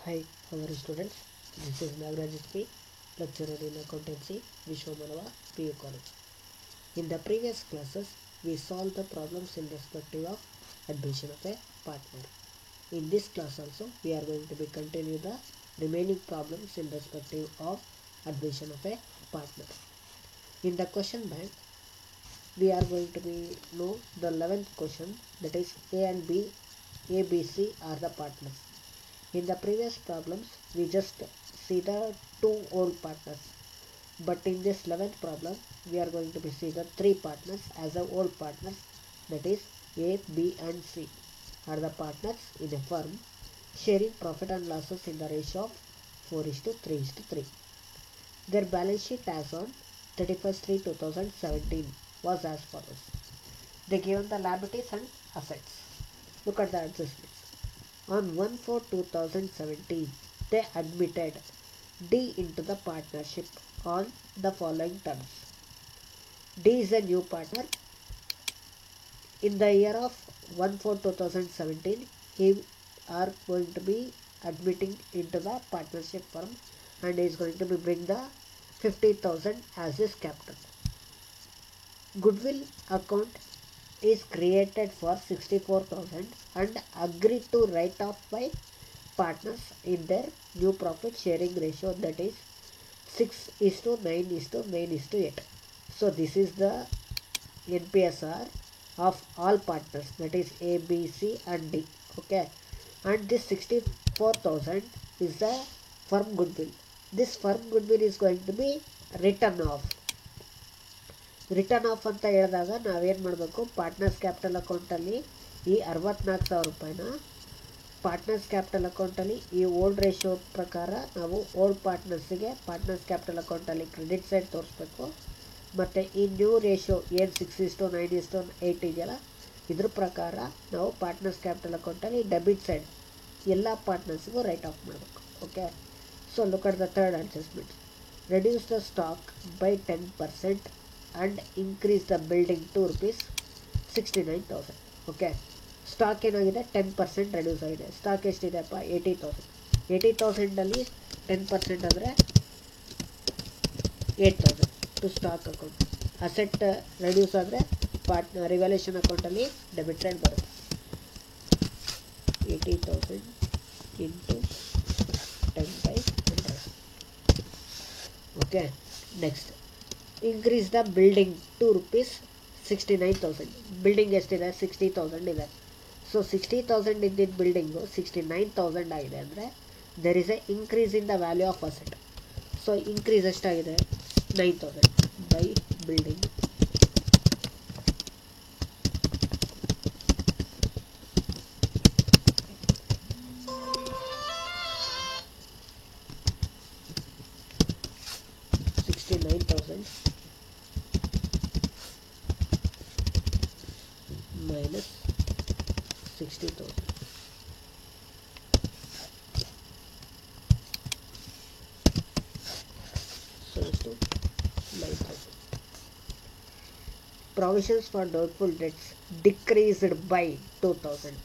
Hi, how are you students? This is Nagaraj P, lecturer in accountancy, Vishwamanava, PU College. In the previous classes, we solved the problems in respective of admission of a partner. In this class also, we are going to be continue the remaining problems in respective of admission of a partner. In the question bank, we are going to be know the 11th question, that is A and B, A, B, C are the partners. In the previous problems, we just see the two old partners. But in this 11th problem, we are going to be see the three partners as a old partners. That is A, B and C are the partners in a firm sharing profit and losses in the ratio of 4:3:3. Their balance sheet as on 31st/3/2017 was as follows. They given the liabilities and assets. Look at the adjustments. On 1/4/2017, they admitted D into the partnership on the following terms. D is a new partner. In the year of 1/4/2017, he are going to be admitting into the partnership firm and is going to be bring the 50,000 as his capital. Goodwill account is created for 64,000 and agreed to write off by partners in their new profit sharing ratio, that is 6:9:9:8. So this is the NPSR of all partners, that is A, B, C and D. Okay, and this 64,000 is the firm goodwill. This firm goodwill is going to be written off. Return of ಅಂತ ಹೇಳಿದಾಗ ನಾವೇನು ಮಾಡಬೇಕು, partners capital ಅಕೌಂಟಲ್ಲಿ ಈ 64,000 ರೂಪಾಯಿನ partners capital ಅಕೌಂಟಲ್ಲಿ ಈ old ratio ಪ್ರಕಾರ ನಾವು ಓಲ್ಡ್ ಪಾರ್ಟ್ನರ್ಸಿಗೆ ಪಾರ್ಟ್ನರ್ಸ್ ಕ್ಯಾಪಿಟಲ್ ಅಕೌಂಟಲ್ಲಿ ಕ್ರೆಡಿಟ್ ಸೈಡ್ ತೋರಿಸ್ಬೇಕು. ಮತ್ತು ಈ ನ್ಯೂ ರೇಷಿಯೋ ಏನು 6:9:8 ಇದೆಯಲ್ಲ, ಇದ್ರ ಪ್ರಕಾರ ನಾವು ಪಾರ್ಟ್ನರ್ಸ್ ಕ್ಯಾಪಿಟಲ್ ಅಕೌಂಟಲ್ಲಿ ಡೆಬಿಟ್ ಸೈಡ್ ಎಲ್ಲ ಪಾರ್ಟ್ನರ್ಸ್ಗೂ ರೈಟ್ ಆಫ್ ಮಾಡಬೇಕು. Okay, so look at the third adjustment. Reduce the stock by 10% and increase the building to rupees 69,000. Okay, stock ಏನಾಗಿದೆ 10% ರೆಡ್ಯೂಸ್ ಆಗಿದೆ. ಸ್ಟಾಕ್ ಎಷ್ಟಿದೆಪ್ಪ 80,000. 80,000ಅಲ್ಲಿ 10% ಅಂದರೆ 8,000 to stock account. Asset reduce ಆದರೆ revaluation ಅಕೌಂಟಲ್ಲಿ debit side ಬರುತ್ತೆ. 80,000 into 10/100. Okay, next increase the building to rupees 69,000. Building ಎಷ್ಟಿದೆ 60,000 ಇದೆ. So 60,000 ಇದ್ದಿದ್ದು building 69,000 ಆಗಿದೆ ಅಂದರೆ there is A increase in the value of asset. So increase ಎಷ್ಟಾಗಿದೆ 9,000 by building. minus 60,000. So it's to 9,000. Provisions for doubtful debts decreased by 2,000.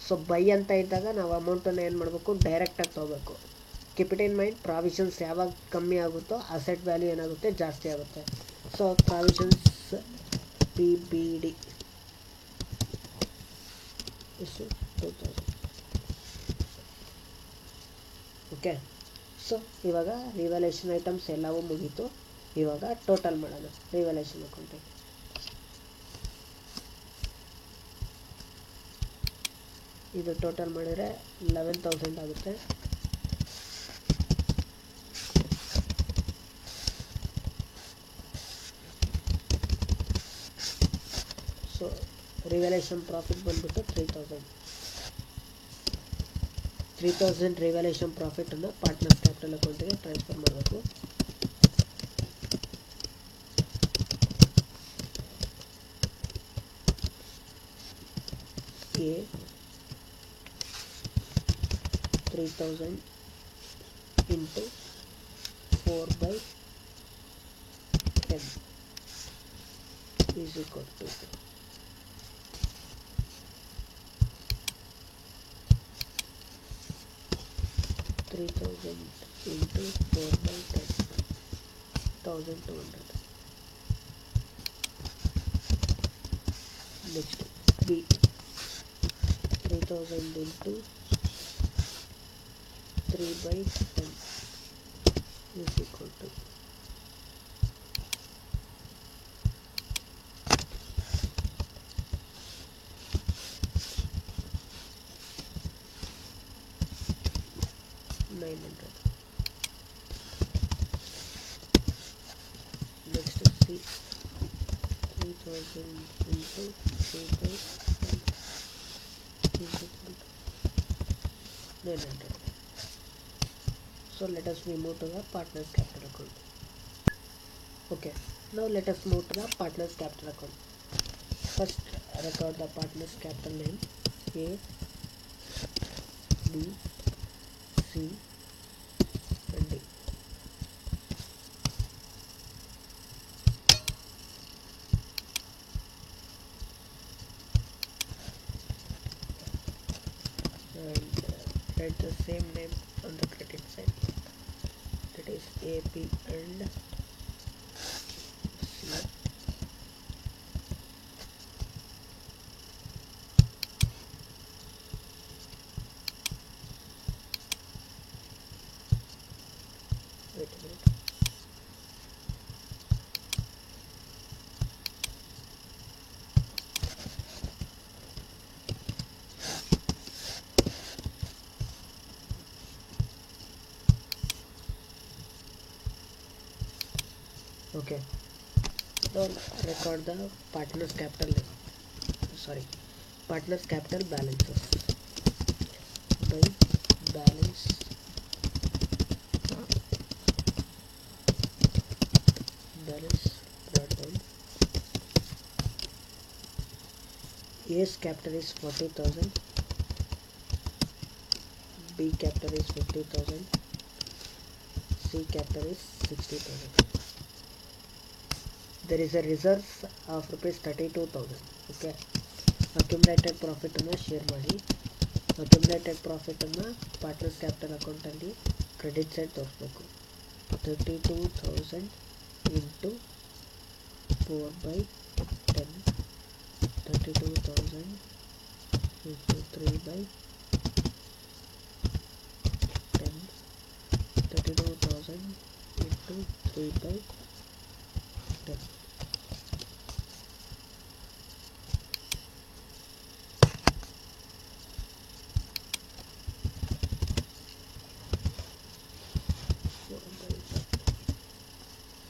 So by ಅಂತ ಇದ್ದಾಗ ನಾವು ಅಮೌಂಟನ್ನು ಏನು ಮಾಡಬೇಕು, ಡೈರೆಕ್ಟಾಗಿ ತೊಗೋಬೇಕು. Keep it in mind, provisions ಯಾವಾಗ ಕಮ್ಮಿ ಆಗುತ್ತೋ ಅಸೆಟ್ ವ್ಯಾಲ್ಯೂ ಏನಾಗುತ್ತೆ ಜಾಸ್ತಿ ಆಗುತ್ತೆ. ಸೊ ಪ್ರಾವಿಷನ್ಸ್ PBD ಇಷ್ಟು 2,000. ಓಕೆ, ಸೊ ಇವಾಗ ರಿವ್ಯಾಲ್ಯೂಷನ್ ಐಟಮ್ಸ್ ಎಲ್ಲವೂ ಮುಗೀತು. ಇವಾಗ ಟೋಟಲ್ ಮಾಡೋಣ ರಿವ್ಯಾಲ್ಯೂಷನ್ ಅಕೌಂಟಿಗೆ. ಇದು ಟೋಟಲ್ ಮಾಡಿದರೆ 11,000 ಆಗುತ್ತೆ. ಸೊ ರಿವ್ಯಾಲ್ಯೂಷನ್ ಪ್ರಾಫಿಟ್ ಬಂದ್ಬಿಟ್ಟು 3,000 ರಿವ್ಯಾಲ್ಯೂಷನ್ ಪ್ರಾಫಿಟನ್ನು ಪಾರ್ಟ್ನರ್ಸ್ ಕ್ಯಾಪಿಟಲ್ ಅಕೌಂಟಿಗೆ ಟ್ರಾನ್ಸ್ಫರ್ ಮಾಡಬೇಕು. A 3,000 into 4/10 is equal to 1/4 3000 into 4 by 10, 1200. Next, B, 3000 into 3 by 10 is equal to 900. Next is C, 3000 into 3 by 10 is equal to 900. So let us move to the partners capital account. Okay, now let us move to the partners capital account. First, record the partners capital name A, B, C and D. And write the same name on the credit side, that is A, B and C. Wait a minute. Okay, now record the partners capital name. Partners capital balances by balance brought down. A's capital is 40,000, B capital is 50,000, C capital is 60,000. There is a reserve of rupees 32,000. Okay, accumulated profit ಅನ್ನು share ಮಾಡಿ. accumulated profit ಅನ್ನು partners capital account ಅಲ್ಲಿ credit side ತೋರಿಸಬೇಕು. 32,000 into 4 by 10, 32,000 into 3 by 10, 32,000 into 3 by 10.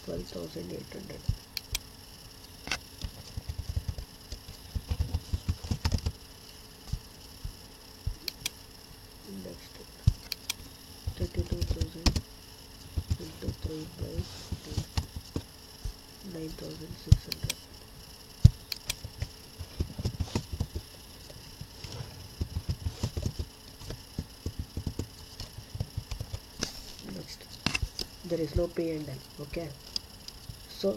$12,800. Next, 32,000 into 3 by 10, 9,600. Next, there is no P&L. Okay, so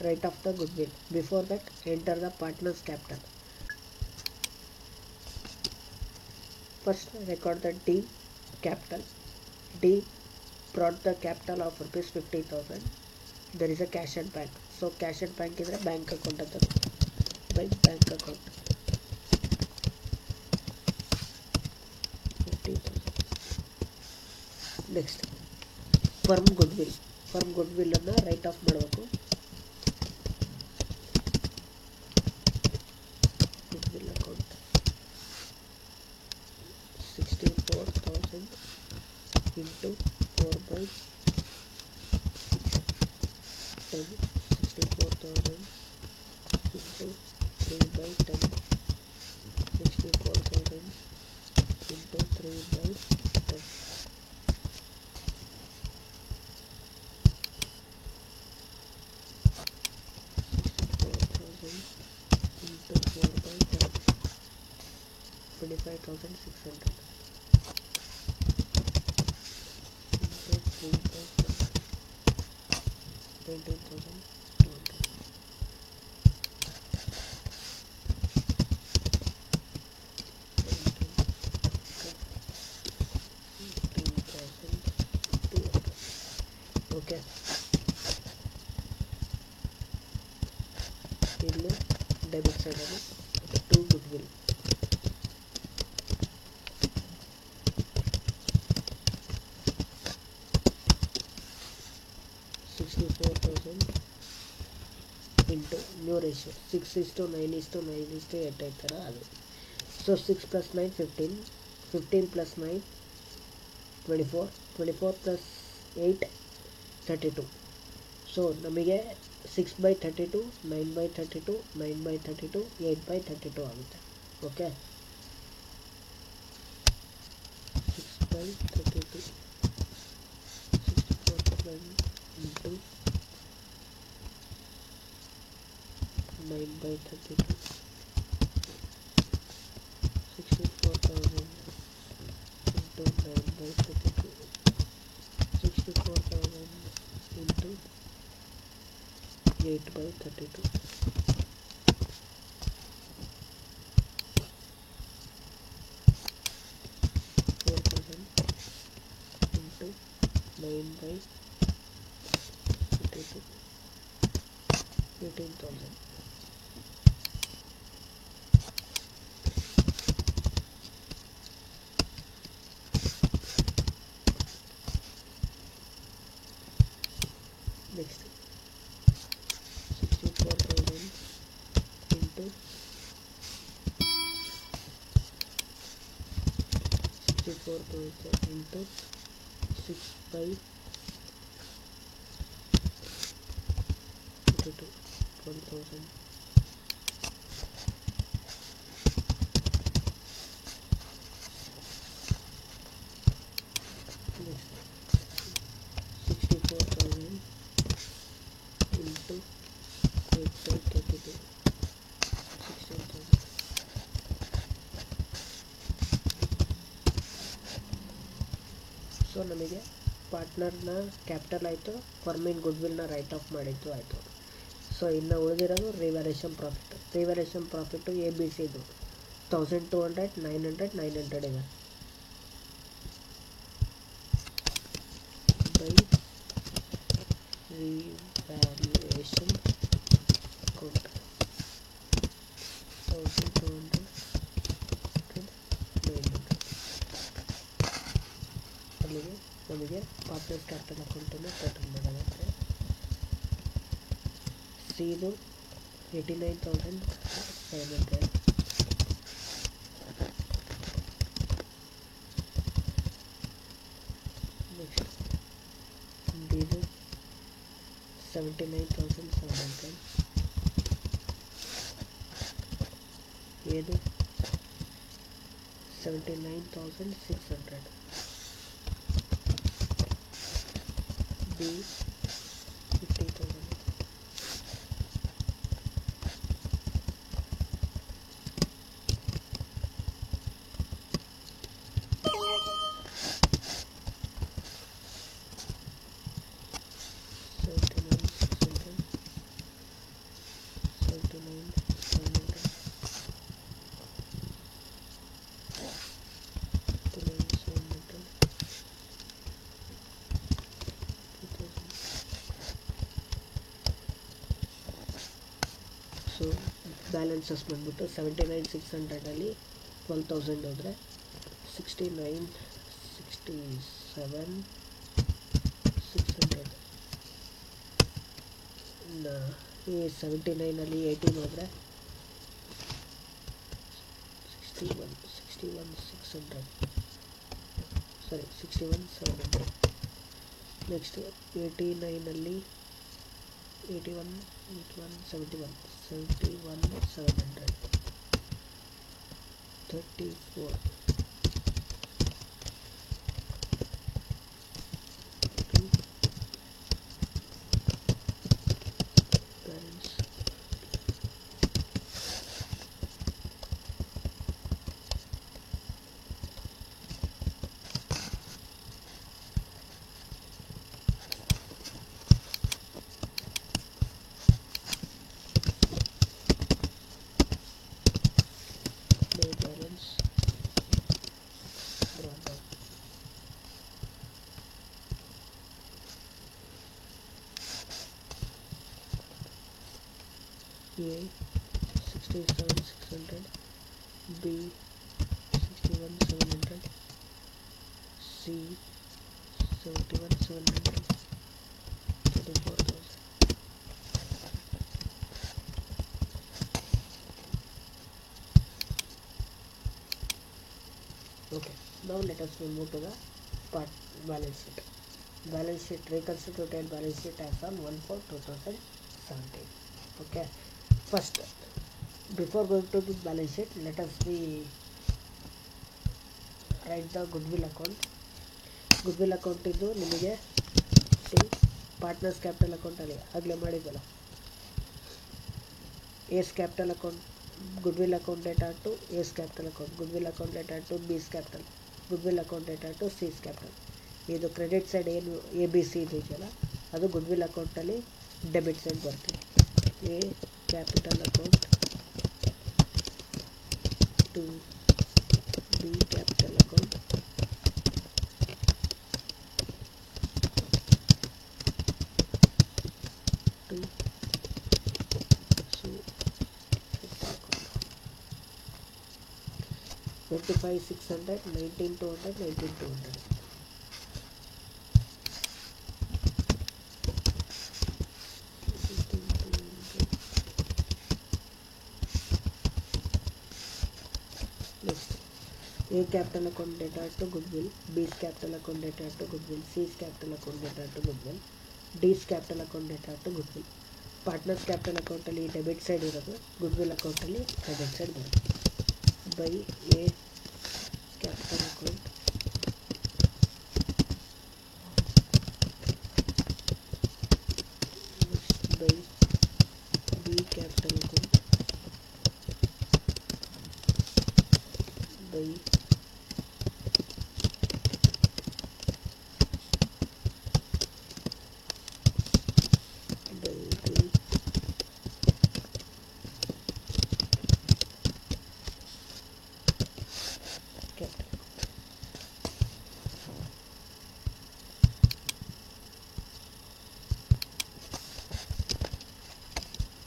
write off the goodwill. Before that, enter the partners capital. First, record the D capital. D brought the capital of rupees 50,000. There is a cash and bank. So cash and bank is a bank account ಅಂತ by bank account 50,000. Next, firm goodwill ಅನ್ನು right of ಮಾಡಬೇಕು. goodwill account 64,000 into 4 by 10, 64,000 into 3 by 10, 64,000 into 3 by 10. Into 4 by 10, 25,600 into 3 by 10, 19,200. Okay, ಇಲ್ಲಿ debit ಸೈಡಲ್ಲಿ to goodwill. Into new ratio 6:9:9:8 ಥರ ಅದು. So 6 + 9 15, 15 + 9 24, 24 + 8 32. So ನಮಗೆ 6/32, 9/32, 9/32, 8/32 ಆಗುತ್ತೆ. Okay, 6/32 64 into 9/32 64,000 into 9/32 64,000 into 8/32. 4,000 into 9/32 18,000. Next 64,000 into 64,000 into 6/32 12,000. Next 64,000 into 8/32 16,000. So ನಮಗೆ ಪಾರ್ಟ್ನರ್ನ capital ಆಯಿತು, ಫರ್ಮಿನ್ ಗುಡ್ವಿಲ್ನ right of ಮಾಡಿದ್ದು ಆಯಿತು. ಸೊ ಇನ್ನು ಉಳಿದಿರೋದು ರಿವ್ಯಾಲ್ಯೂಯೇಷನ್ ಪ್ರಾಫಿಟ್. ರಿವ್ಯಾಲ್ಯೂಯೇಷನ್ ಪ್ರಾಫಿಟ್ಟು ABCದು 1200, 900, 900 ಇದೆ. By revaluation account 1200, 900. ಅಲ್ಲಿಗೆ ನಮಗೆ ಪಾರ್ಟ್ನರ್ ಕ್ಯಾಪಿಟಲ್ ಅಕೌಂಟನ್ನು ಟೋಟಲ್ ಮಾಡೋದಂತೆ. ಸಿದು 89,700. ನೆಕ್ಸ್ಟ್ ಡಿದು 79,700. ಎದು 79,600. ಬಿ 50,000. ಸೊ ಬ್ಯಾಲೆನ್ಸಸ್ ಬಂದ್ಬಿಟ್ಟು 79,600ಅಲ್ಲಿ 12,000 ಹೋದರೆ 67,600. ಈ 79ಅಲ್ಲಿ 18 ಹೋದರೆ 61,600. ಸಾರಿ 61,700. Next 89ಅಲ್ಲಿ 81, 71, 71,700. 34 balance. No balance. A 67,600, B 61,700, C 71,700, 34,000. Okay, now let us move to the part balance sheet. Balance sheet, reconstituted balance sheet as on 1/4/2017. Okay, first, before going to the balance sheet, let us write the goodwill account. Goodwill account ಇದು ನಿಮಗೆ partners capital ಅಕೌಂಟಲ್ಲಿ ಆಗಲೇ ಮಾಡಿದ್ದಲ್ಲ, A's capital account, goodwill account data to A's capital account, goodwill account data to B's capital, goodwill account data to C's capital. ಇದು credit side ಏನು A B C ಇದೆಯಲ್ಲ ಅದು goodwill ಅಕೌಂಟಲ್ಲಿ ಡೆಬಿಟ್ ಸೈಡ್ ಬರ್ತದೆ. A capital account to B capital account to C 25,600, 19,200, 19,200. Next, A capital account data to goodwill, B's capital account data to goodwill, C's capital account data to goodwill, D's capital account data to goodwill. Partners capital ಅಕೌಂಟಲ್ಲಿ debit side ಇರೋದು, goodwill ಅಕೌಂಟಲ್ಲಿ credit side ಬರುತ್ತೆ. By A capital account by B capital account by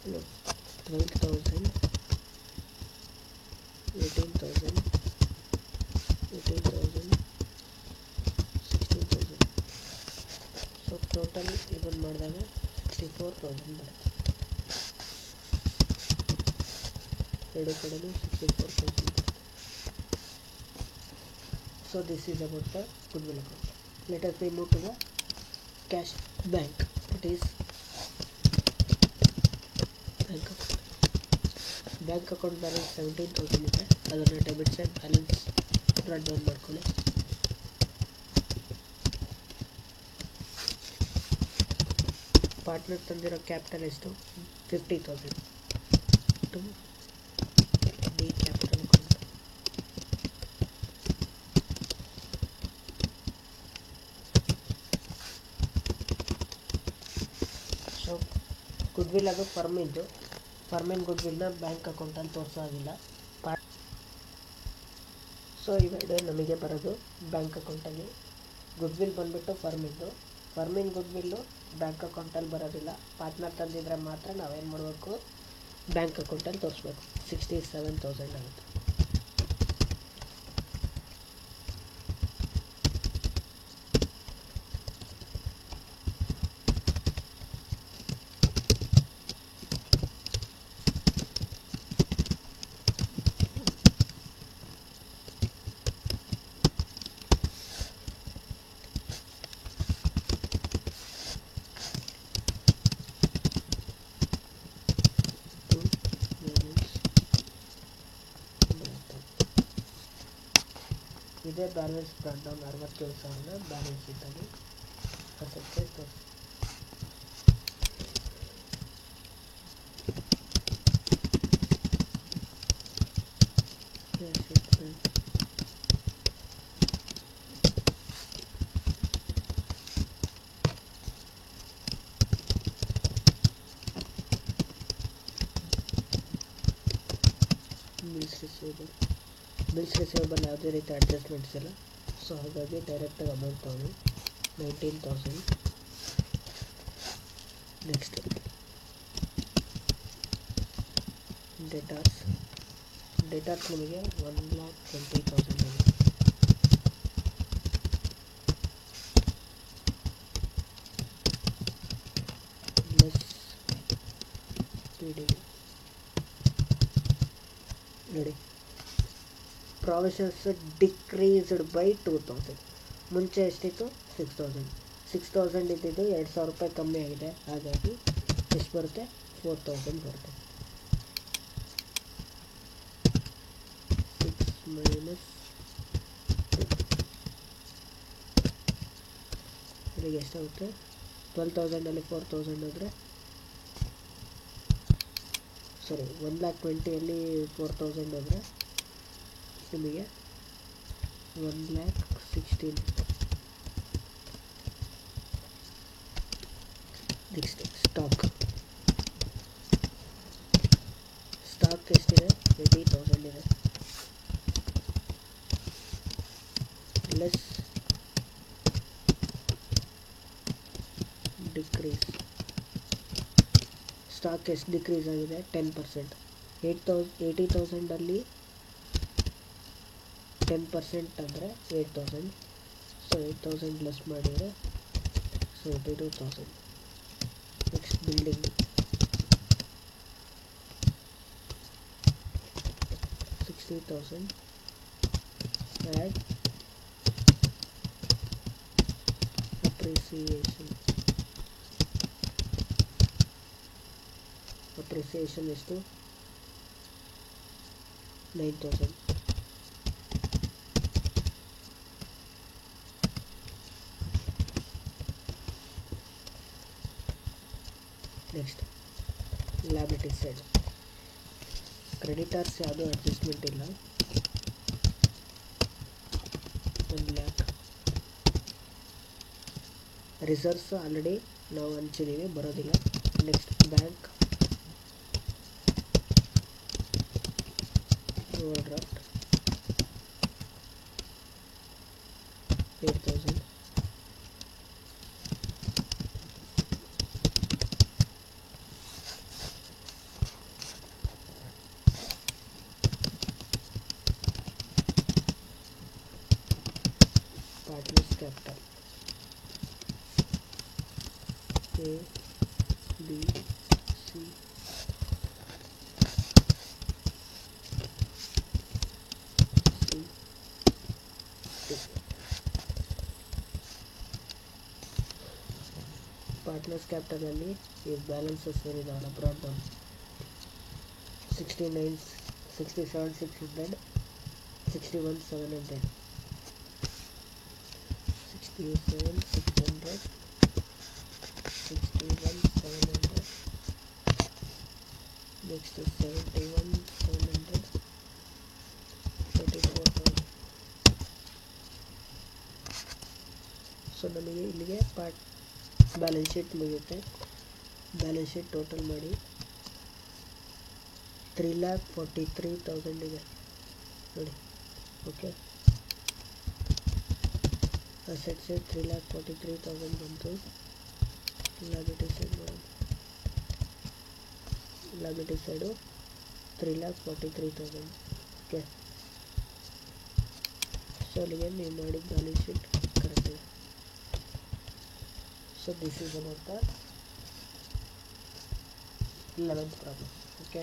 no, 12,000, 18,000, 18,000, 16,000. So total ಇದನ್ನು ಮಾಡಿದಾಗ 64,000 ಬರುತ್ತೆ. ಎರಡು ಕಡೆಯೂ 64,000 ಬರುತ್ತೆ. So this is about the goodwill account. Let us move to the cash bank. It is bank account balance 17,000 ಇದೆ. ಅದನ್ನು debit side balance write down ಮಾಡ್ಕೊಳ್ಳಿ. Partner ತಂದಿರೋ ಕ್ಯಾಪಿಟಲ್ ಎಷ್ಟು? 50,000 to B capital account. So goodwill ಅದು firm ಇದ್ದು, ಫರ್ಮಿನ್ ಗುಡ್ವಿಲ್ನ bank ಅಕೌಂಟಲ್ಲಿ ತೋರಿಸೋ ಆಗಿಲ್ಲ. ಸೊ ಇವೆರಡು ನಮಗೆ ಬರೋದು ಬ್ಯಾಂಕ್ ಅಕೌಂಟಲ್ಲಿ. ಗುಡ್ವಿಲ್ ಬಂದುಬಿಟ್ಟು ಫರ್ಮಿದ್ದು, ಫರ್ಮಿನ್ ಗುಡ್ವಿಲ್ಲು ಬ್ಯಾಂಕ್ ಅಕೌಂಟಲ್ಲಿ ಬರೋದಿಲ್ಲ. ಪಾರ್ಟ್ನರ್ ತಂದಿದ್ರೆ ಮಾತ್ರ ನಾವೇನು ಮಾಡಬೇಕು, ಬ್ಯಾಂಕ್ ಅಕೌಂಟಲ್ಲಿ ತೋರಿಸ್ಬೇಕು. 67,000 ಆಗುತ್ತೆ. ಇದೇ ಬ್ಯಾಲೆನ್ಸ್ ಬ್ರಾಡ್ ಡೌನ್ 67,000 ಬ್ಯಾಲೆನ್ಸ್ ಶೀಟಲ್ಲಿ ಅಸೆಟ್ಗೆ ತೋರಿಸಿ. ಬಿಲ್ಸ್ ರಿಸೀವಬಲ್ ಯಾವುದೇ ರೀತಿ ಅಡ್ಜಸ್ಟ್ಮೆಂಟ್ಸ್ ಇಲ್ಲ. ಸೊ ಹಾಗಾಗಿ ಡೈರೆಕ್ಟಾಗಿ ಅಮೌಂಟ್ ತೊಗೊಂಡು 19,000. ನೆಕ್ಸ್ಟ್ ಡೆಟಾರ್ಸ್ ನಿಮಗೆ 1,20,000 ಲೆಸ್ PD ನೋಡಿ, ಪ್ರಾವಿಷನ್ಸ್ ಡಿಕ್ರೀಸ್ಡ್ ಬೈ 2,000. ಮುಂಚೆ ಎಷ್ಟಿತ್ತು? 6,000 ಇದ್ದಿದ್ದು 2,000 ರೂಪಾಯಿ ಕಮ್ಮಿ ಆಗಿದೆ. ಹಾಗಾಗಿ ಎಷ್ಟು ಬರುತ್ತೆ? 4,000 ಬರುತ್ತೆ. 6 ಮೈನಸ್ ಇಲ್ಲಿಗೆ ಎಷ್ಟಾಗುತ್ತೆ? 12,000ಅಲ್ಲಿ 4,000 ಅಂದರೆ ಸಾರಿ 1,20,000ಅಲ್ಲಿ 4,000 ಅಂದರೆ ನಿಮಗೆ 1,16,000. ನೆಕ್ಸ್ಟ್ ಸ್ಟಾಕ್ ಎಷ್ಟಿದೆ? 80,000 ಇದೆ. Less decrease. ಸ್ಟಾಕ್ ಎಷ್ಟು ಡಿಕ್ರೀಸ್ ಆಗಿದೆ? 10%. 80,000ಅಲ್ಲಿ 10% ಅಂದರೆ 8,000. ಸೊ 8,000 ಲೆಸ್ ಮಾಡಿದರೆ 72,000. ನೆಕ್ಸ್ಟ್ ಬಿಲ್ಡಿಂಗ್ 60,000 ಆ್ಯಡ್ ಅಪ್ರಿಸಿಯೇಷನ್ ಎಷ್ಟು? 9,000. ನೆಕ್ಸ್ಟ್ ಲ್ಯಾಬಿಲಿಟಿ ಸೈಡ್ ಕ್ರೆಡಿಟರ್ಸ್ ಯಾವುದೂ ಅಡ್ಜಸ್ಟ್ಮೆಂಟ್ ಇಲ್ಲ. 1,00,000. ರಿಸರ್ವ್ಸ್ ಆಲ್ರೆಡಿ ನಾವು ಹಂಚಿದ್ದೀವಿ, ಬರೋದಿಲ್ಲ. Next bank overdraft 8,000. Partners capital A, B, C, D. Partners ಕ್ಯಾಪಿಟಲಲ್ಲಿ ಈ ಬ್ಯಾಲೆನ್ಸಸ್ ಏನಿದಾವಲ್ಲ ಬ್ರಾಡ್ ಡೌನ್ 67,600 61,700 67,600 61,700 ನೆಕ್ಸ್ಟ್ 71,700 44,000. ಸೊ ನಮಗೆ ಇಲ್ಲಿಗೆ ಬ್ಯಾಲೆನ್ಸ್ ಶೀಟ್ ಮುಗಿಯುತ್ತೆ. ಬ್ಯಾಲೆನ್ಸ್ ಶೀಟ್ ಟೋಟಲ್ ಮಾಡಿ 3,43,000 ಇದೆ ನೋಡಿ. ಓಕೆ, ಅಸೆಟ್ಸ್ 3,43,000 ಬಂತು. ಲಾಬಿಲಿಟಿ ಸೈಡ್ ಮಾಡೋದು. ಲಾಬಿಲಿಟಿ ಸೈಡು 3,43,000. ಓಕೆ, ಸೊ ಅಲ್ಲಿಗೆ ನೀವು ಮಾಡಿದ ಬ್ಯಾಲೆನ್ಸ್ ಶೀಟ್ ಕರೆಕ್ಟ್ ಇದೆ. So this is about the 11th problem. Okay.